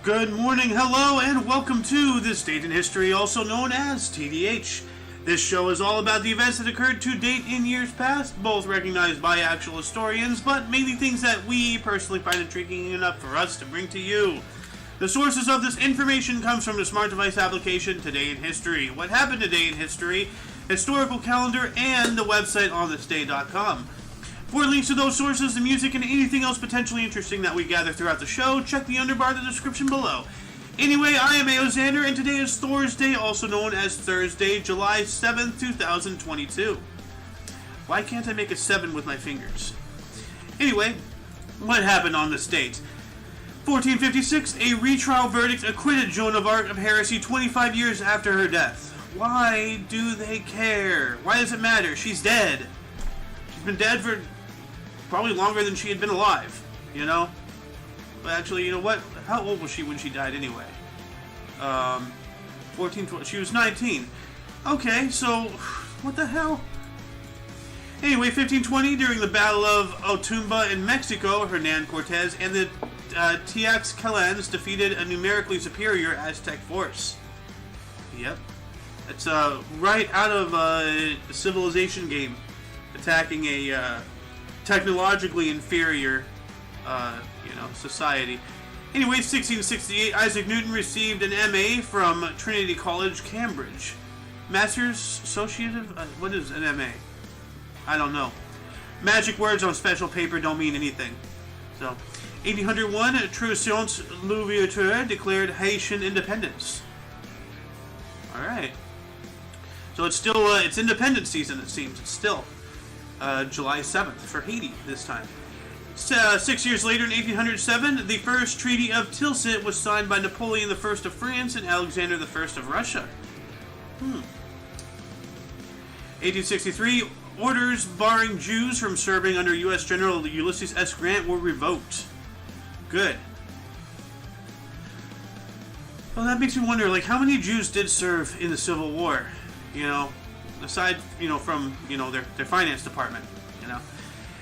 Good morning, hello, and welcome to This Date in History, also known as TDH. This show is all about the events that occurred to date in years past, both recognized by actual historians, but mainly things that we personally find intriguing enough for us to bring to you. The sources of this information comes from the smart device application Today in History, What Happened Today in History, Historical Calendar, and the website onthisday.com. For links to those sources, the music, and anything else potentially interesting that we gather throughout the show, check the underbar of the description below. Anyway, I am Aoxander, and today is Thursday, also known as Thursday, July 7th, 2022. Why can't I make a 7 with my fingers? Anyway, what happened on this date? 1456, a retrial verdict acquitted Joan of Arc of heresy 25 years after her death. Why do they care? Why does it matter? She's dead. She's been dead for probably longer than she had been alive, you know? But actually, you know what? How old was she when she died anyway? 12, she was 19. Okay, so, what the hell? Anyway, 1520, during the Battle of Otumba in Mexico, Hernan Cortez and the Tlaxcalans defeated a numerically superior Aztec force. Yep. It's right out of a civilization game, attacking a technologically inferior, society. Anyway, 1668, Isaac Newton received an MA from Trinity College, Cambridge. Master's Associative? What is an MA? I don't know. Magic words on special paper don't mean anything. So, 1801, Toussaint Louverture declared Haitian independence. Alright. So it's still, it's independence season, it seems. It's still July 7th for Haiti this time. 6 years later, in 1807, the first Treaty of Tilsit was signed by Napoleon I of France and Alexander I of Russia. 1863, orders barring Jews from serving under U.S. General Ulysses S. Grant were revoked. Good. Well, that makes me wonder, like, how many Jews did serve in the Civil War? You know, aside, from, their finance department,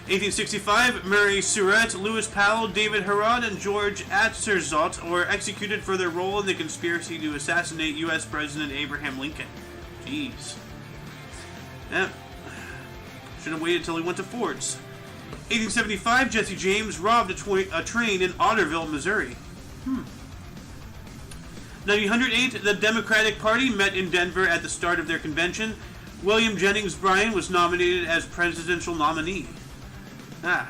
1865, Murray Surratt, Louis Powell, David Herod, and George Atzerodt were executed for their role in the conspiracy to assassinate U.S. President Abraham Lincoln. Jeez. Yeah. Should have waited until he went to Ford's. 1875, Jesse James robbed a train in Otterville, Missouri. 1908, the Democratic Party met in Denver at the start of their convention. William Jennings Bryan was nominated as presidential nominee. Well.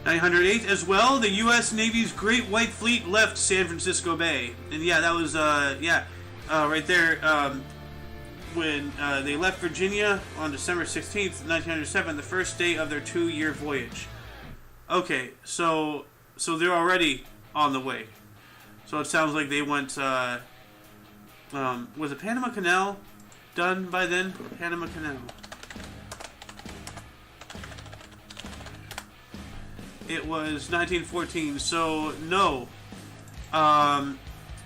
1908 as well, the U.S. Navy's Great White Fleet left San Francisco Bay. And yeah, that was, right there, when they left Virginia on December 16th, 1907, the first day of their 2-year voyage. Okay, so they're already on the way. So it sounds like they went, was it Panama Canal done by then? Panama Canal. It was 1914, so no.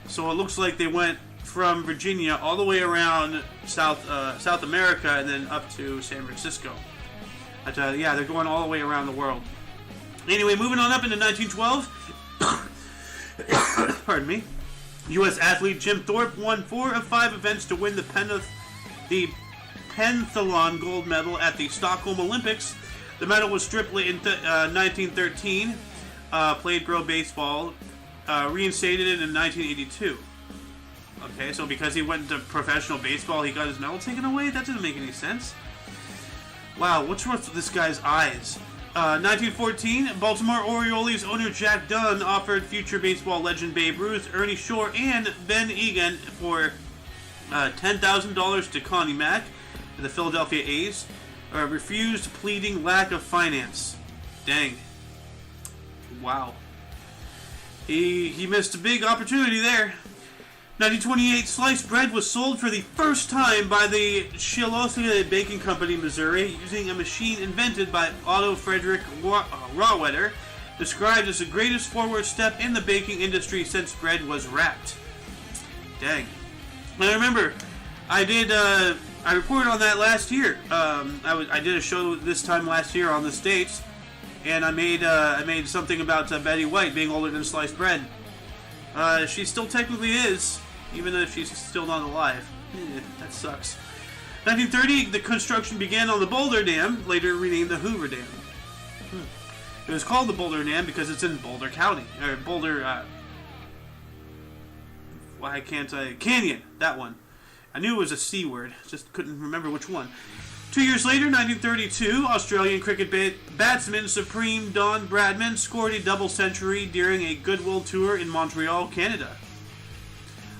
So it looks like they went from Virginia all the way around South America and then up to San Francisco. But, they're going all the way around the world. Anyway, moving on up into 1912. Pardon me. U.S. athlete Jim Thorpe won 4 of 5 events to win the pentathlon gold medal at the Stockholm Olympics. The medal was stripped in 1913. Played pro baseball. Reinstated it in 1982. Okay, so because he went into professional baseball, he got his medal taken away? That doesn't make any sense. Wow, what's wrong with this guy's eyes? 1914, Baltimore Orioles owner Jack Dunn offered future baseball legend Babe Ruth, Ernie Shore, and Ben Egan for $10,000 to Connie Mack, the Philadelphia A's, refused, pleading lack of finance. Dang. Wow. He missed a big opportunity there. 1928, sliced bread was sold for the first time by the Chilothe Baking Company, Missouri, using a machine invented by Otto Frederick Rohwedder, described as the greatest forward step in the baking industry since bread was wrapped. Dang. I remember, I reported on that last year. I did a show this time last year on the States, And I made something about Betty White being older than sliced bread. She still technically is, even if she's still not alive. That sucks. 1930, the construction began on the Boulder Dam, later renamed the Hoover Dam. It was called the Boulder Dam because it's in Boulder County, or Boulder. Why can't I? Canyon, that one. I knew it was a C word, just couldn't remember which one. 2 years later, 1932, Australian cricket batsman Supreme Don Bradman scored a double century during a goodwill tour in Montreal, Canada.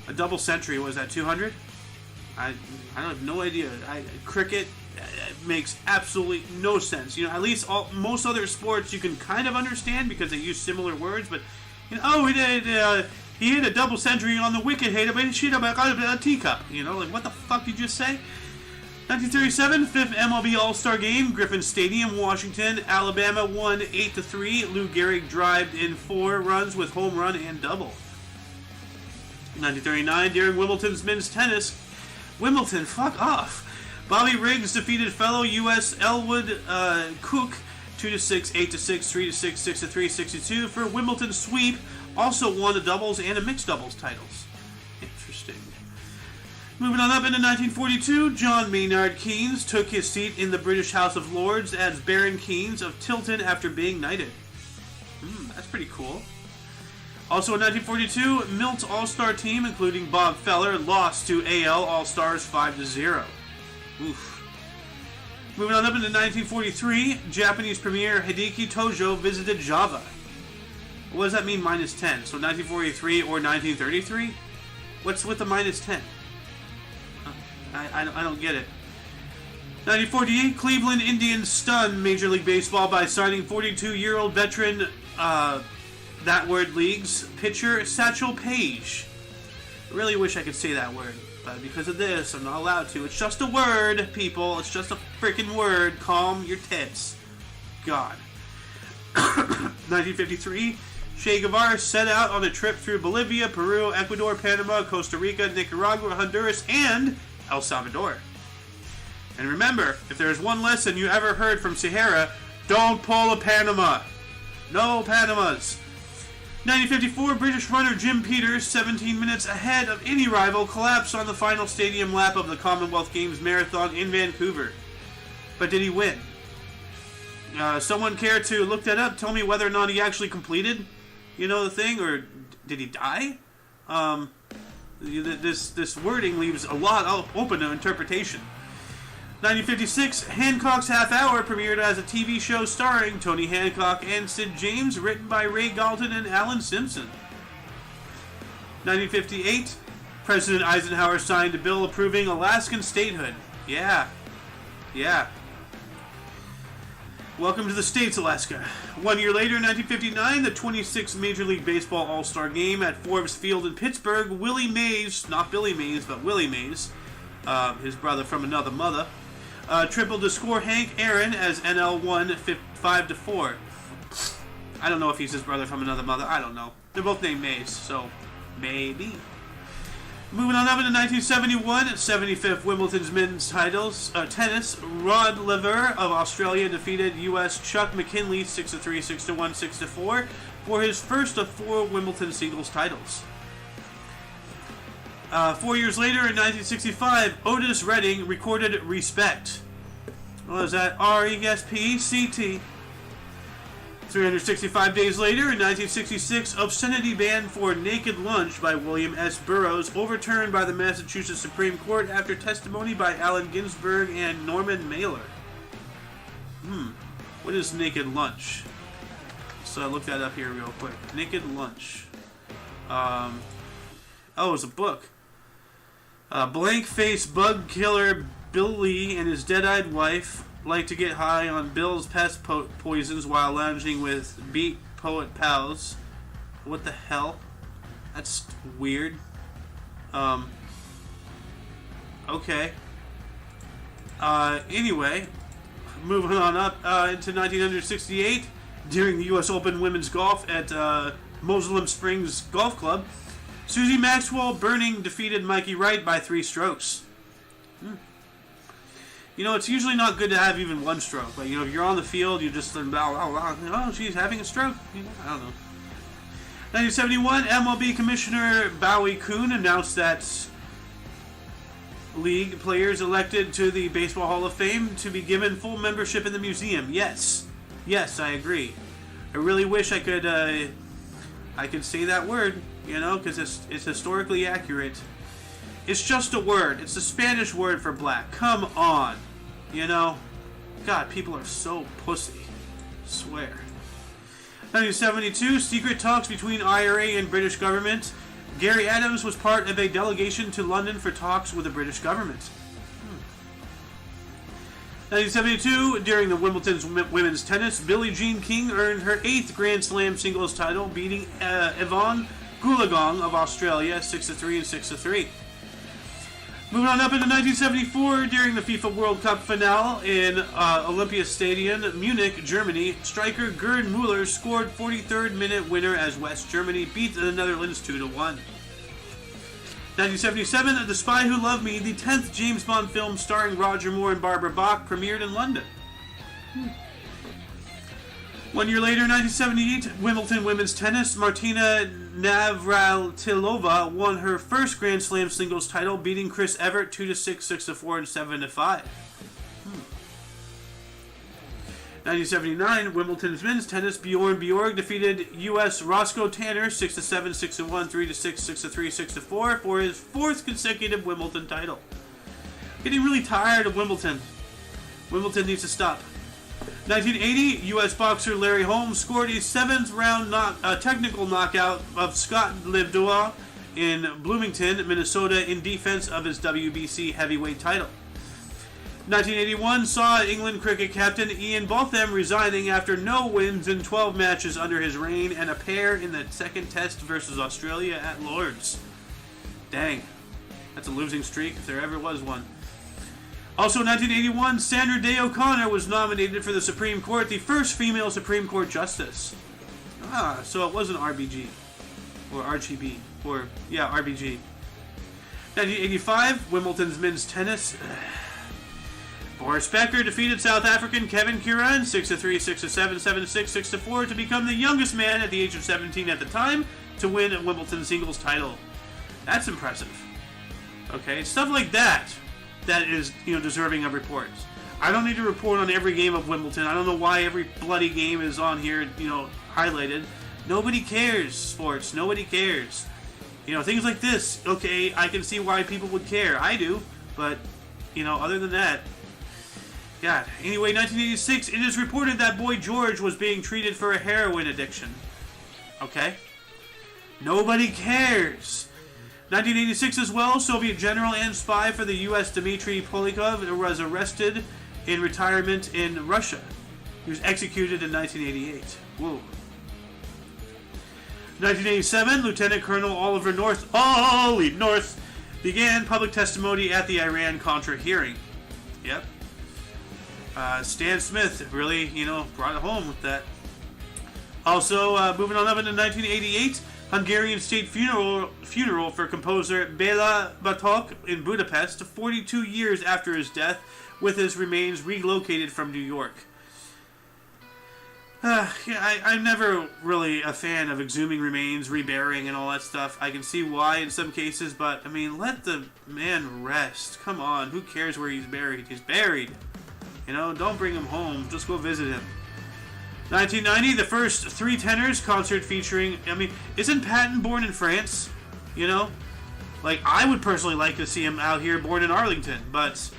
A double century, was that 200? I have no idea. Cricket makes absolutely no sense. You know, at least most other sports you can kind of understand because they use similar words, but, you know, he hit a double century on the wicket, but he shit about a teacup. You know, like, what the fuck did you just say? 1937, 5th MLB All-Star Game, Griffin Stadium, Washington. Alabama won 8-3. Lou Gehrig drived in 4 runs with home run and double. 1939, during Wimbledon's men's tennis. Wimbledon, fuck off. Bobby Riggs defeated fellow U.S. Elwood Cook 2-6, 8-6, 3-6, 6-3, 6-2 for Wimbledon sweep. Also won the doubles and a mixed doubles titles. Interesting. Moving on up into 1942, John Maynard Keynes took his seat in the British House of Lords as Baron Keynes of Tilton after being knighted. That's pretty cool. Also in 1942, Milt's All-Star team, including Bob Feller, lost to AL All-Stars 5-0. Oof. Moving on up into 1943, Japanese Premier Hideki Tojo visited Java. What does that mean, -10? So 1943 or 1933? What's with the -10? I don't get it. 1948, Cleveland Indians stunned Major League Baseball by signing 42-year-old veteran That Word League's pitcher Satchel Paige. I really wish I could say that word, but because of this, I'm not allowed to. It's just a word, people. It's just a freaking word. Calm your tits. God. 1953, Che Guevara set out on a trip through Bolivia, Peru, Ecuador, Panama, Costa Rica, Nicaragua, Honduras, and El Salvador. And remember, if there's one lesson you ever heard from Sahara, don't pull a Panama. No Panamas. 1954, British runner Jim Peters, 17 minutes ahead of any rival, collapsed on the final stadium lap of the Commonwealth Games Marathon in Vancouver. But did he win? Someone care to look that up? Tell me whether or not he actually completed, the thing, or did he die? This wording leaves a lot open to interpretation. 1956, Hancock's Half Hour premiered as a TV show starring Tony Hancock and Sid James, written by Ray Galton and Alan Simpson. 1958, President Eisenhower signed a bill approving Alaskan statehood. Yeah. Welcome to the States, Alaska. 1 year later, 1959, the 26th Major League Baseball All-Star Game at Forbes Field in Pittsburgh, Willie Mays, not Billy Mays, but Willie Mays, his brother from another mother, tripled to score Hank Aaron as NL won 5-4. I don't know if he's his brother from another mother. I don't know. They're both named Mays, so maybe. Moving on up into 1971, 75th Wimbledon's men's titles. Tennis, Rod Laver of Australia defeated U.S. Chuck McKinley 6-3, 6-1, 6-4 for his first of 4 Wimbledon singles titles. 4 years later, in 1965, Otis Redding recorded Respect. What was that? R-E-S-P-C-T. 365 days later, in 1966, obscenity ban for Naked Lunch by William S. Burroughs overturned by the Massachusetts Supreme Court after testimony by Allen Ginsberg and Norman Mailer. What is Naked Lunch? So I looked that up here real quick. Naked Lunch. It's a book. Blank-faced bug killer Bill Lee and his dead-eyed wife like to get high on Bill's pest poisons while lounging with beat poet pals. What the hell? That's weird. Okay. Anyway, moving on up into 1968, during the U.S. Open Women's Golf at Muslim Springs Golf Club, Susie Maxwell Burning defeated Mikey Wright by 3 strokes. You know, it's usually not good to have even one stroke. But, you know, if you're on the field, you just, oh, she's having a stroke. You know, I don't know. 1971, MLB Commissioner Bowie Kuhn announced that league players elected to the Baseball Hall of Fame to be given full membership in the museum. Yes. Yes, I agree. I really wish I could say that word, you know, because it's historically accurate. It's just a word. It's a Spanish word for black. Come on. You know? God, people are so pussy. I swear. 1972, secret talks between IRA and British government. Gary Adams was part of a delegation to London for talks with the British government. 1972, during the Wimbledon women's tennis, Billie Jean King earned her 8th Grand Slam singles title, beating Yvonne Goolagong of Australia 6-3 and 6-3. Moving on up into 1974, during the FIFA World Cup finale in Olympia Stadium, Munich, Germany, striker Gerd Müller scored 43rd minute winner as West Germany beat the Netherlands 2-1. 1977, The Spy Who Loved Me, the 10th James Bond film starring Roger Moore and Barbara Bach, premiered in London. 1 year later, 1978, Wimbledon women's tennis, Martina Navratilova won her first Grand Slam singles title, beating Chris Evert 2-6, 6-4, and 7-5. 1979, Wimbledon's men's tennis, Bjorn Borg defeated U.S. Roscoe Tanner 6-7, 6-1, 3-6, 6-3, 6-4 for his 4th consecutive Wimbledon title. Getting really tired of Wimbledon. Wimbledon needs to stop. 1980, U.S. boxer Larry Holmes scored a 7th-round technical knockout of Scott Livdois in Bloomington, Minnesota, in defense of his WBC heavyweight title. 1981 saw England cricket captain Ian Botham resigning after no wins in 12 matches under his reign and a pair in the second test versus Australia at Lord's. Dang, that's a losing streak if there ever was one. Also in 1981, Sandra Day O'Connor was nominated for the Supreme Court, the first female Supreme Court justice. So it wasn't RBG. Or RGB. Or, yeah, RBG. 1985, Wimbledon's men's tennis. Boris Becker defeated South African Kevin Curran 6-3, 6-7, 7-6, 6-4 to become the youngest man at the age of 17 at the time to win a Wimbledon singles title. That's impressive. Okay, stuff like that is, deserving of reports. I don't need to report on every game of Wimbledon. I don't know why every bloody game is on here, highlighted. Nobody cares, sports. Nobody cares. Things like this, okay, I can see why people would care. I do, but, other than that, God. Anyway, 1986, it is reported that Boy George was being treated for a heroin addiction. Okay? Nobody cares. 1986 as well, Soviet general and spy for the U.S. Dmitry Polikov was arrested in retirement in Russia. He was executed in 1988. Whoa. 1987, Lieutenant Colonel Oliver North, Ollie North, began public testimony at the Iran-Contra hearing. Yep. Stan Smith really, brought it home with that. Also, moving on up into 1988, Hungarian state funeral for composer Bela Bartok in Budapest, 42 years after his death, with his remains relocated from New York. I'm never really a fan of exhuming remains, reburying, and all that stuff. I can see why in some cases, but, let the man rest. Come on, who cares where he's buried? He's buried. Don't bring him home. Just go visit him. 1990, the first Three Tenors concert featuring... isn't Patton born in France? I would personally like to see him out here born in Arlington, but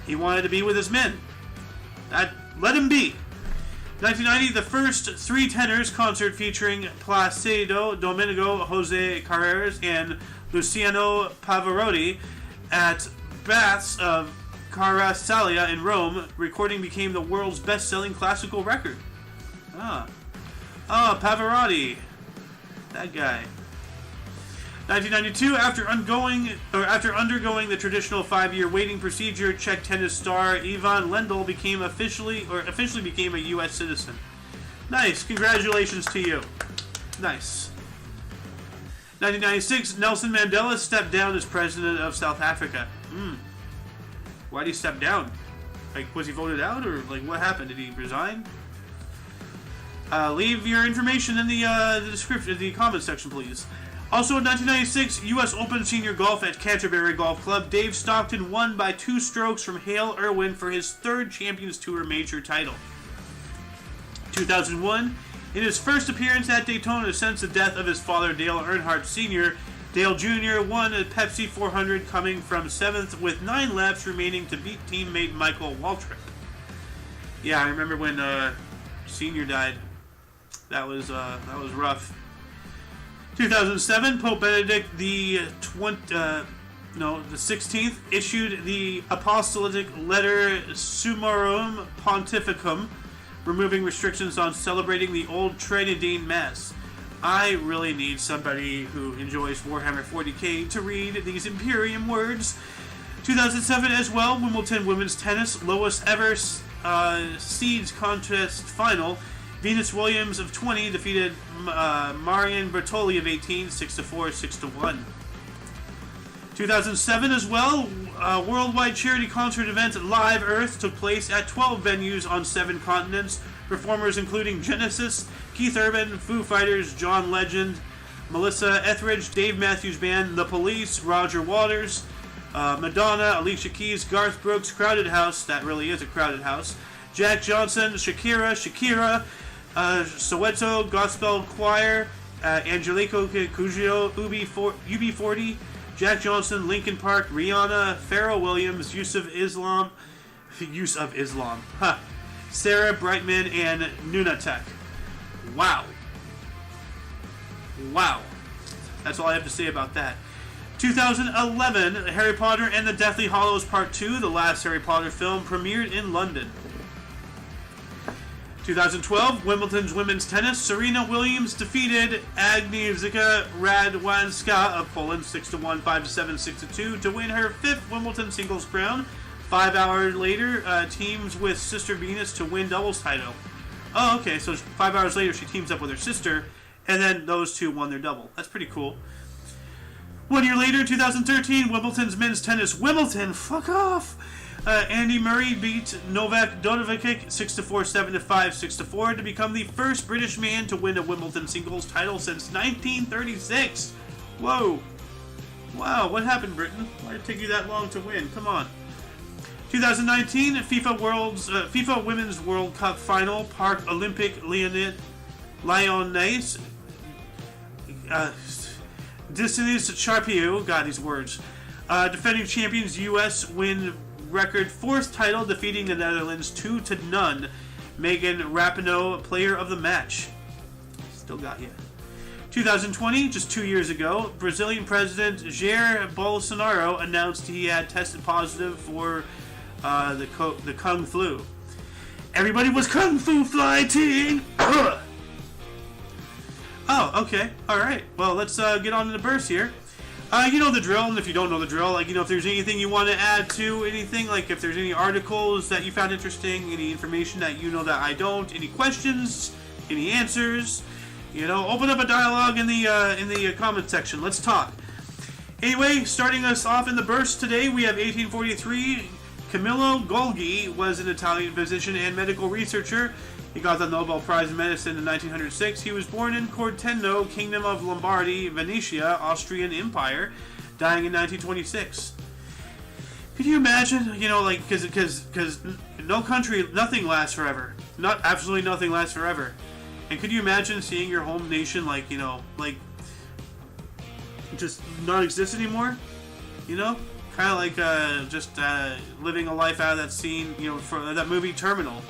he wanted to be with his men. Let him be. 1990, the first Three Tenors concert featuring Placido Domingo, Jose Carreras, and Luciano Pavarotti at Baths of Carasalia in Rome. Recording became the world's best-selling classical record. Pavarotti. That guy. 1992, after undergoing the traditional 5-year waiting procedure, Czech tennis star Ivan Lendl officially became a U.S. citizen. Nice. Congratulations to you. Nice. 1996, Nelson Mandela stepped down as president of South Africa. Why'd he step down? Like, was he voted out, or like what happened? Did he resign? Leave your information in the description, the comment section, please. Also in 1996, U.S. Open Senior Golf at Canterbury Golf Club, Dave Stockton won by 2 strokes from Hale Irwin for his 3rd Champions Tour major title. 2001, in his first appearance at Daytona since the death of his father, Dale Earnhardt Sr., Dale Jr. won a Pepsi 400 coming from 7th with 9 laps remaining to beat teammate Michael Waltrip. Yeah, I remember when Sr. died. That was rough. 2007, Pope Benedict the 16th issued the Apostolic Letter Summorum Pontificum, removing restrictions on celebrating the Old Trinidine Mass. I really need somebody who enjoys Warhammer 40k to read these Imperium words. 2007 as well, Wimbledon Women's Tennis, lowest ever seeds contest final. Venus Williams of 20 defeated Marion Bertoli of 18, 6-4, 6-1. 2007 as well, worldwide charity concert event Live Earth took place at 12 venues on 7 continents. Performers including Genesis, Keith Urban, Foo Fighters, John Legend, Melissa Etheridge, Dave Matthews Band, The Police, Roger Waters, Madonna, Alicia Keys, Garth Brooks, Crowded House, that really is a crowded house, Jack Johnson, Shakira, Soweto Gospel Choir, Angelico Cugio, UB40, Jack Johnson, Linkin Park, Rihanna, Pharrell Williams, Use of Islam, Sarah Brightman, and Nunatek. Wow. That's all I have to say about that. 2011, Harry Potter and the Deathly Hallows Part 2, the last Harry Potter film, premiered in London. 2012, Wimbledon's women's tennis, Serena Williams defeated Agnieszka Radwanska of Poland 6-1, 5-7, 6-2 to win her 5th Wimbledon singles crown. 5 hours later, teams with Sister Venus to win doubles title. Oh, okay, so 5 hours later she teams up with her sister, and then those two won their double. That's pretty cool. 1 year later, 2013, Wimbledon's men's tennis, Wimbledon, fuck off! Andy Murray beat Novak Djokovic 6-4, 7-5, 6-4 to become the first British man to win a Wimbledon singles title since 1936. Whoa. Wow, what happened, Britain? Why did it take you that long to win? Come on. 2019, FIFA Women's World Cup Final, Park Olympic Lyonnais, Destiny's Charpieu, God, these words. Defending champions U.S. win record 4th title, defeating the Netherlands 2-0. Megan Rapinoe, player of the match. Still got you. 2020, just 2 years ago, Brazilian President Jair Bolsonaro announced he had tested positive for the Kung Flu. Everybody was Kung Fu fighting! Oh, okay. Alright. Well, let's get on to the burst here. You know the drill, and if you don't know the drill, like, if there's anything you want to add to anything, like if there's any articles that you found interesting, any information that you know that I don't, any questions, any answers, open up a dialogue in the comment section. Let's talk. Anyway, starting us off in the burst today, we have 1843. Camillo Golgi was an Italian physician and medical researcher. He got the Nobel Prize in Medicine in 1906. He was born in Corteno, Kingdom of Lombardy, Venetia, Austrian Empire, dying in 1926. Could you imagine, because no country, nothing lasts forever. Absolutely nothing lasts forever. And could you imagine seeing your home nation, just not exist anymore? Kind of like just living a life out of that scene, for that movie Terminal,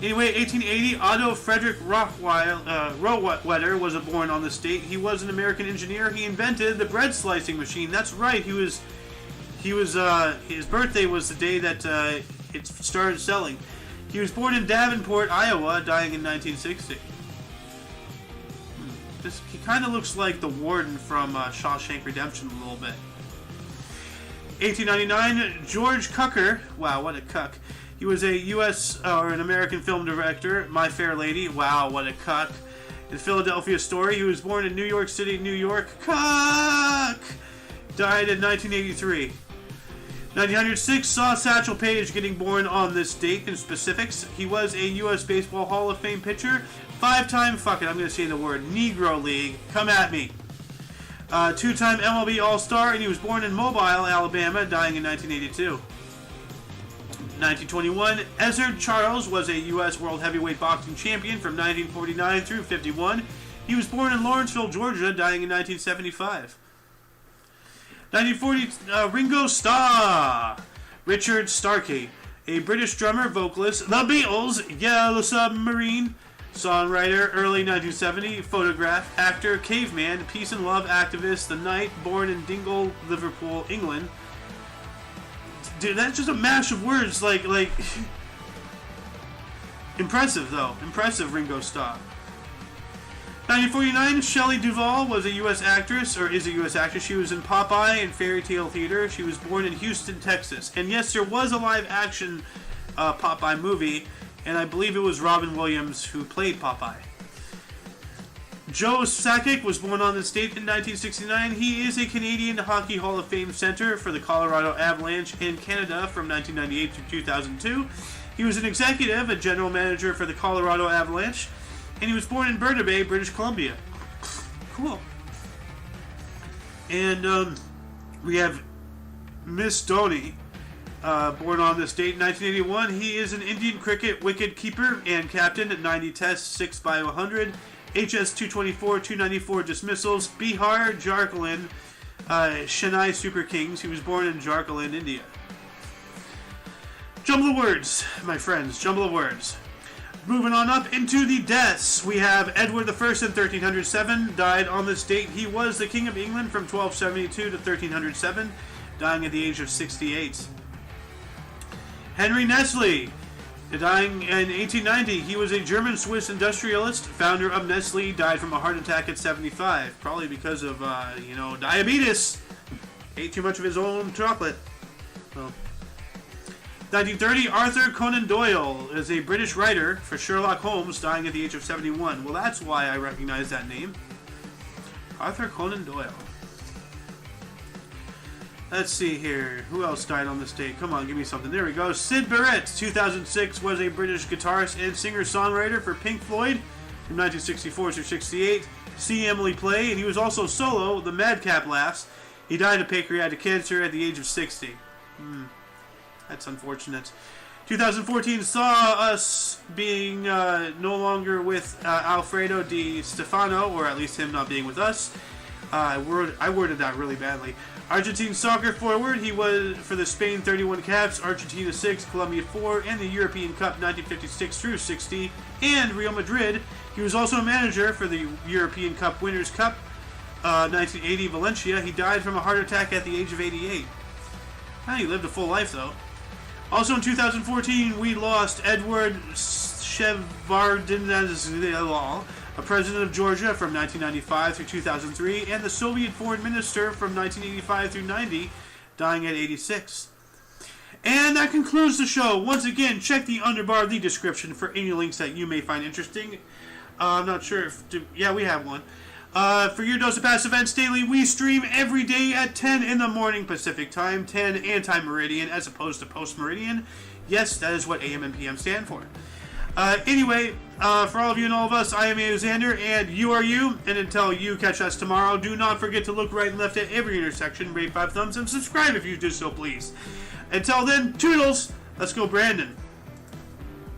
Anyway, 1880, Otto Frederick Rohwetter was born on this date. He was an American engineer. He invented the bread slicing machine. That's right. His birthday was the day that it started selling. He was born in Davenport, Iowa, dying in 1960. He kind of looks like the warden from Shawshank Redemption a little bit. 1899, George Cukor. Wow, what a cuck. He was a U.S. or an American film director. My Fair Lady. Wow, what a cuck. In Philadelphia Story. He was born in New York City, New York. Cuck! Died in 1983. 1906 saw Satchel Paige getting born on this date. In specifics, he was a U.S. Baseball Hall of Fame pitcher, 5-time, fuck it, I'm going to say the word, Negro League, come at me. 2-time MLB All-Star, and he was born in Mobile, Alabama, dying in 1982. 1921, Ezzard Charles was a U.S. World Heavyweight Boxing Champion from 1949 through 51. He was born in Lawrenceville, Georgia, dying in 1975. 1940, Ringo Starr. Richard Starkey, a British drummer, vocalist, The Beatles, Yellow Submarine, songwriter, early 1970, photograph, actor, caveman, peace and love activist, The Knight, born in Dingle, Liverpool, England. Dude, that's just a mash of words, like, impressive, though. Impressive, Ringo Starr. 1949, Shelley Duvall was a U.S. actress, or is a U.S. actress. She was in Popeye and Fairy Tale Theater. She was born in Houston, Texas. And yes, there was a live-action Popeye movie, and I believe it was Robin Williams who played Popeye. Joe Sakic was born on this date in 1969. He is a Canadian Hockey Hall of Fame center for the Colorado Avalanche in Canada from 1998 to 2002. He was an executive, a general manager for the Colorado Avalanche, and he was born in Burnaby, British Columbia. Cool. And we have Miss Dhoni, born on this date in 1981. He is an Indian cricket wicket keeper and captain at 90 tests, 6 by 100, HS 224, 294 dismissals, Bihar, Jharkhand, Chennai Super Kings. He was born in Jharkhand, India. Jumble of words, my friends, jumble of words. Moving on up into the deaths, we have Edward I in 1307, died on this date. He was the King of England from 1272 to 1307, dying at the age of 68. Henry Nestle, dying in 1890. He was a German-Swiss industrialist, founder of Nestle, died from a heart attack at 75, probably because of, diabetes. Ate too much of his own chocolate. Well. 1930, Arthur Conan Doyle is a British writer for Sherlock Holmes, dying at the age of 71. Well, that's why I recognize that name. Arthur Conan Doyle. Let's see here. Who else died on this date? Come on, give me something. There we go. Syd Barrett, 2006, was a British guitarist and singer-songwriter for Pink Floyd from 1964 to 68. See Emily Play, and he was also solo, the Madcap Laughs. He died of pancreatic cancer at the age of 60. That's unfortunate. 2014 saw us being no longer with Alfredo Di Stefano, or at least him not being with us. I worded that really badly. Argentine soccer forward, he was for the Spain 31 caps, Argentina 6, Colombia 4, and the European Cup 1956 through 60, and Real Madrid. He was also a manager for the European Cup Winners' Cup 1980 Valencia. He died from a heart attack at the age of 88. He lived a full life, though. Also in 2014, we lost Edward Shevardnadze, a president of Georgia from 1995 through 2003, and the Soviet foreign minister from 1985 through 90, dying at 86. And that concludes the show. Once again, check the underbar of the description for any links that you may find interesting. I'm not sure if... Yeah, we have one. For your Dose of Past Events Daily, we stream every day at 10 in the morning Pacific Time, 10 anti-meridian as opposed to post-meridian. Yes, that is what AM and PM stand for. Anyway, for all of you and all of us, I am Alexander, and you are you. And until you catch us tomorrow, do not forget to look right and left at every intersection, rate 5 thumbs, and subscribe if you do so, please. Until then, toodles! Let's go, Brandon.